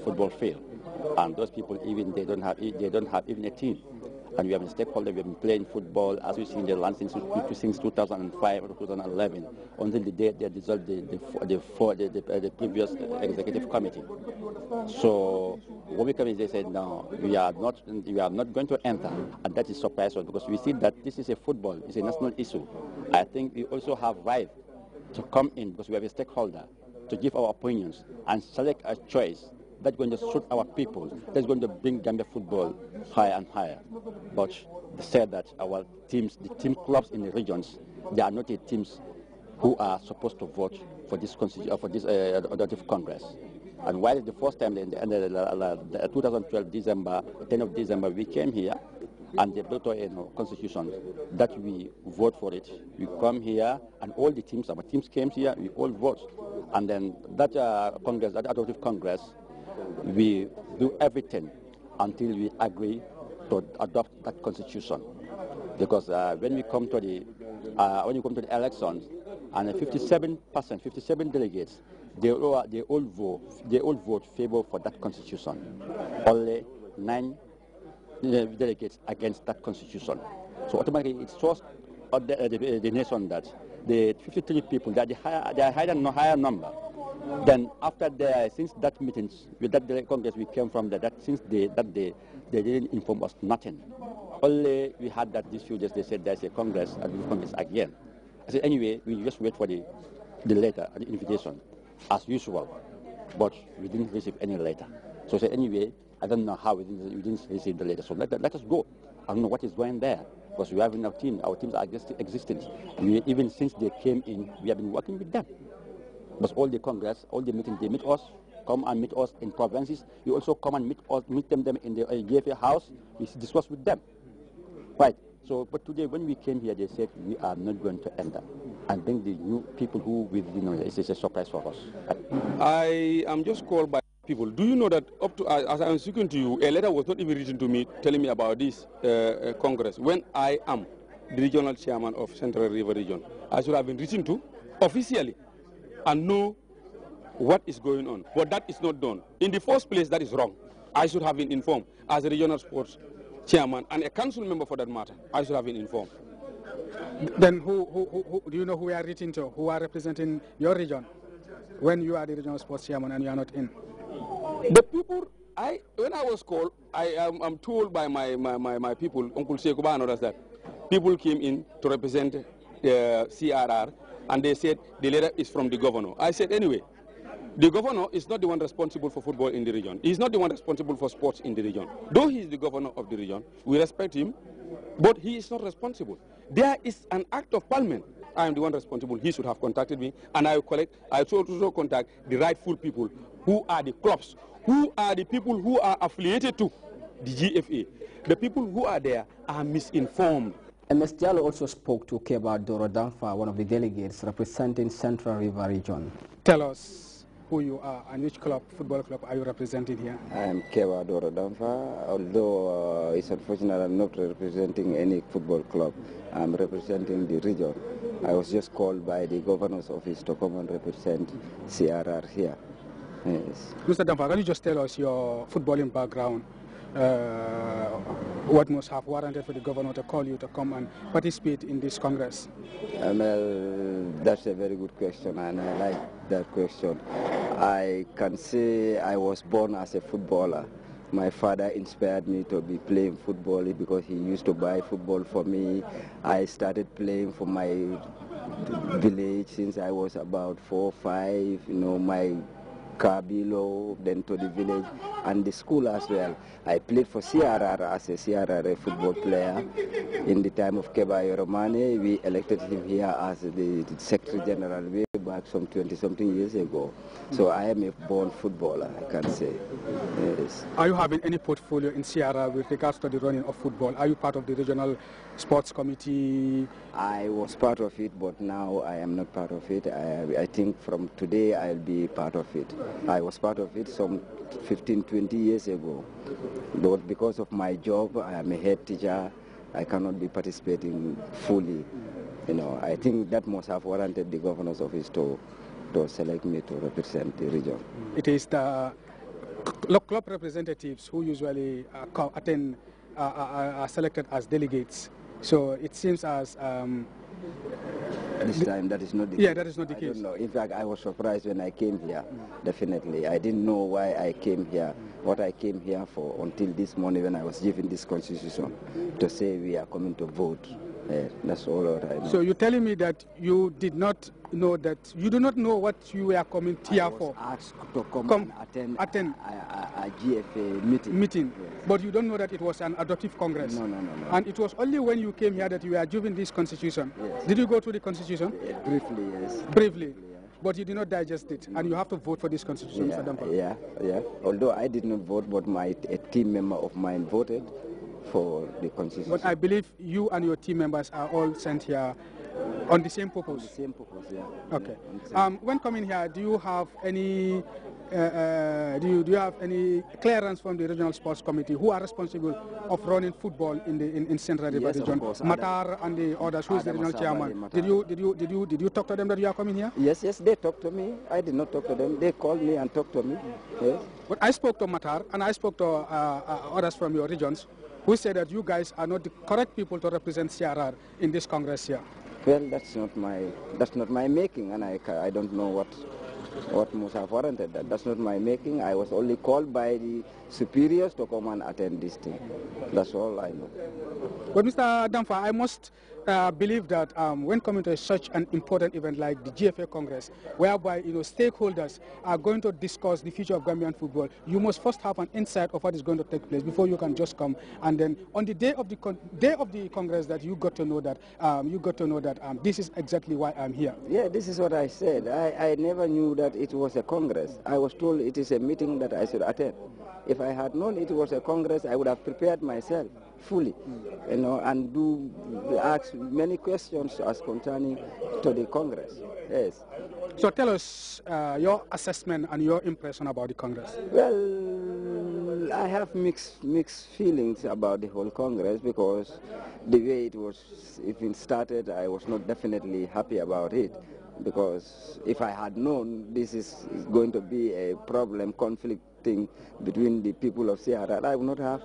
football field, and those people even they don't have even a team. And we have been stakeholders. We have been playing football, as we see in the land, since 2005 or 2011, until the day they dissolved the previous executive committee. So what we come is they said, no, we are not going to enter, and that is surprising because we see that this is a football, it's a national issue. I think we also have right to come in because we have a stakeholder to give our opinions and select a choice that's going to suit our people, that's going to bring Gambia football higher and higher. But they said that our teams, the team clubs in the regions, they are not the teams who are supposed to vote for this adoptive Congress. And while the first time, in the 2012 December, 10th of December, we came here and they built a constitution that we vote for it. We come here and all the teams, our teams came here, we all vote. And then that Congress, that adoptive Congress, we do everything until we agree to adopt that constitution. Because when you come to the elections, and 57 delegates, they all vote favor for that constitution. Only 9 delegates against that constitution. So automatically it shows the nation that the 53 people that they are higher number. Then after since that meetings with that Congress we came from that since they didn't inform us nothing. Only we had that this few days they said there's a Congress again. I said anyway we just wait for the letter and the invitation as usual, but we didn't receive any letter. So I said anyway I don't know how we didn't receive the letter. So let us go. I don't know what is going there because we have in our team. Our teams are existing. Even since they came in, we have been working with them. But all the Congress, all the meetings, they meet us, come and meet us in provinces. We also come and meet them in the GFA house. We discuss with them. Right. So, but today when we came here, they said we are not going to enter. And then the new people who, it's a surprise for us. I am just called by people. Do you know that up to as I am speaking to you, a letter was not even written to me telling me about this Congress. When I am the regional chairman of Central River Region, I should have been written to officially and know what is going on. But that is not done. In the first place, that is wrong. I should have been informed as a regional sports chairman and a council member for that matter. I should have been informed. Then who do you know who we are written to? Who are representing your region when you are the regional sports chairman and you are not in? The people, when I was called, I'm told by my people, Uncle Sekuba and others, that people came in to represent the CRR and they said the letter is from the governor. I said anyway, the governor is not the one responsible for football in the region. He's not the one responsible for sports in the region. Though he is the governor of the region, we respect him, but he is not responsible. There is an act of parliament. I am the one responsible. He should have contacted me, and I also contact the rightful people who are the clubs, who are the people who are affiliated to the GFA. The people who are there are misinformed. MS Diallo also spoke to Keba Doro Danfa, one of the delegates representing Central River Region. Tell us who you are and which football club are you representing here? I am Keba Doro Danfa, although it's unfortunate I'm not representing any football club. I'm representing the region. I was just called by the governor's office to come and represent CRR here. Yes. Mr. Danfa, can you just tell us your footballing background? What must have warranted for the governor to call you to come and participate in this Congress? Well, that's a very good question, and I like that question. I can say I was born as a footballer. My father inspired me to be playing football because he used to buy football for me. I started playing for my village since I was about 4 or 5. My car below, then to the village and the school as well. I played for CRR as a CRR football player. In the time of Keba Yoromane, we elected him here as the Secretary General way back some 20-something years ago. So I am a born footballer, I can say. Yes. Are you having any portfolio in CRR with regards to the running of football? Are you part of the regional sports committee? I was part of it, but now I am not part of it. I think from today I'll be part of it. I was part of it some 15-20 years ago. But because of my job, I am a head teacher, I cannot be participating fully. I think that must have warranted the governor's office to select me to represent the region. It is the club representatives who usually attend are selected as delegates. So it seems as this time that is not the case. Yeah, that is not the case. I don't know. In fact, I was surprised when I came here. Definitely, I didn't know why I came here, what I came here for, until this morning when I was given this constitution to say we are coming to vote. That's all that I know. So you're telling me that you did not know that, you do not know what you were coming here for? I was asked to come and attend a GFA meeting. Yes. But you don't know that it was an adoptive congress? No. And it was only when you came here that you were given this constitution? Yes. Did you go through the constitution? Briefly, yes. Briefly? But you did not digest it, and you have to vote for this constitution, Mr. Dampa? Yeah. Although I did not vote, but a team member of mine voted for the constitution. But I believe you and your team members are all sent here on the same purpose? On the same purpose, yeah. Okay. When coming here, do you have any do you have any clearance from the regional sports committee who are responsible of running football in Central River region? Of course. Matar and the others, who is the regional chairman? Did you talk to them that you are coming here? Yes, they talked to me. I did not talk to them. They called me and talked to me. Yes. But I spoke to Matar and I spoke to others from your regions who said that you guys are not the correct people to represent CRR in this Congress here. Well, that's not my making, and I don't know what must have warranted that. That's not my making. I was only called by the superiors to come and attend this thing. That's all I know. But Mr. Damfa, I must believe that when coming to such an important event like the GFA Congress, whereby stakeholders are going to discuss the future of Gambian football, you must first have an insight of what is going to take place before you can just come. And then on the day of the Congress, that you got to know that this is exactly why I'm here. Yeah, this is what I said. I never knew that it was a Congress. I was told it is a meeting that I should attend. If I had known it was a Congress, I would have prepared myself fully, and ask many questions as concerning to the Congress. Yes. So tell us your assessment and your impression about the Congress. Well, I have mixed feelings about the whole Congress, because the way it was even started, I was not definitely happy about it. Because if I had known this is going to be a problem, conflicting between the people of Sierra, I would not have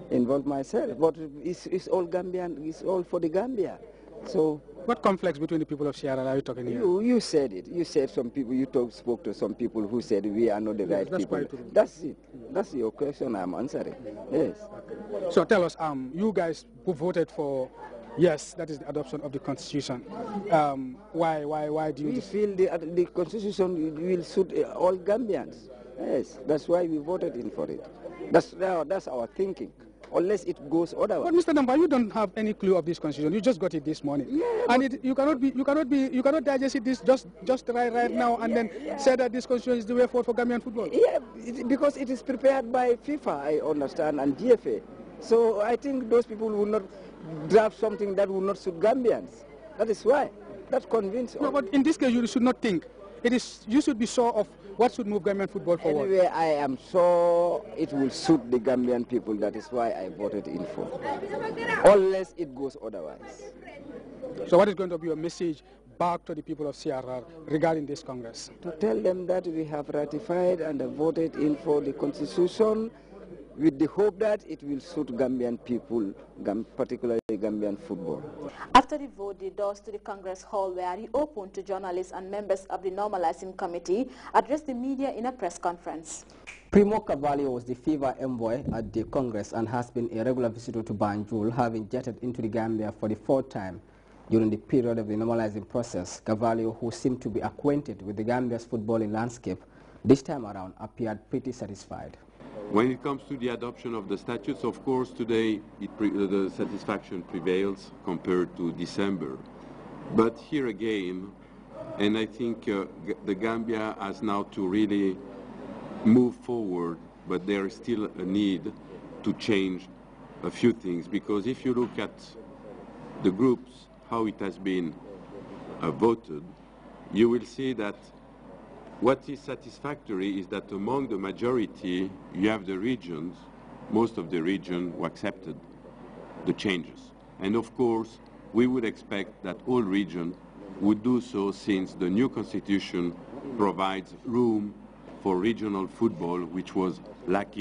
involved myself. But it's all Gambian, it's all for the Gambia. So what conflicts between the people of Sierra are you talking here? You said it. You said some people, spoke to some people who said we are not the right that's people. Quite that's it. That's your question I'm answering. Yes. So tell us, you guys who voted for yes, that is the adoption of the Constitution. Why do you... We feel the Constitution will suit all Gambians. Yes, that's why we voted in for it. That's our thinking. Unless it goes otherwise. But Mr. Namba, you don't have any clue of this Constitution. You just got it this morning. Yeah, and you cannot digest it just right now and then say that this Constitution is the way forward for Gambian football. Yeah, because it is prepared by FIFA, I understand, and GFA. So I think those people will not draft something that will not suit Gambians. That is why. That's convincing. No, but in this case, you should not think. You should be sure of what should move Gambian football forward. Anyway, I am sure it will suit the Gambian people. That is why I voted in for. Unless it goes otherwise. So what is going to be your message back to the people of CRR regarding this Congress? To tell them that we have ratified and voted in for the Constitution, with the hope that it will suit Gambian people, particularly Gambian football. After the vote, the doors to the Congress Hall were reopened to journalists, and members of the Normalizing Committee addressed the media in a press conference. Primo Carvalho was the FIFA envoy at the Congress and has been a regular visitor to Banjul, having jetted into the Gambia for the 4th time during the period of the normalizing process. Carvalho, who seemed to be acquainted with the Gambia's footballing landscape, this time around appeared pretty satisfied. When it comes to the adoption of the statutes, of course, today the satisfaction prevails compared to December. But here again, and I think the Gambia has now to really move forward, but there is still a need to change a few things, because if you look at the groups, how it has been voted, you will see that what is satisfactory is that among the majority, you have the regions, most of the region who accepted the changes. And of course, we would expect that all regions would do so, since the new constitution provides room for regional football, which was lacking.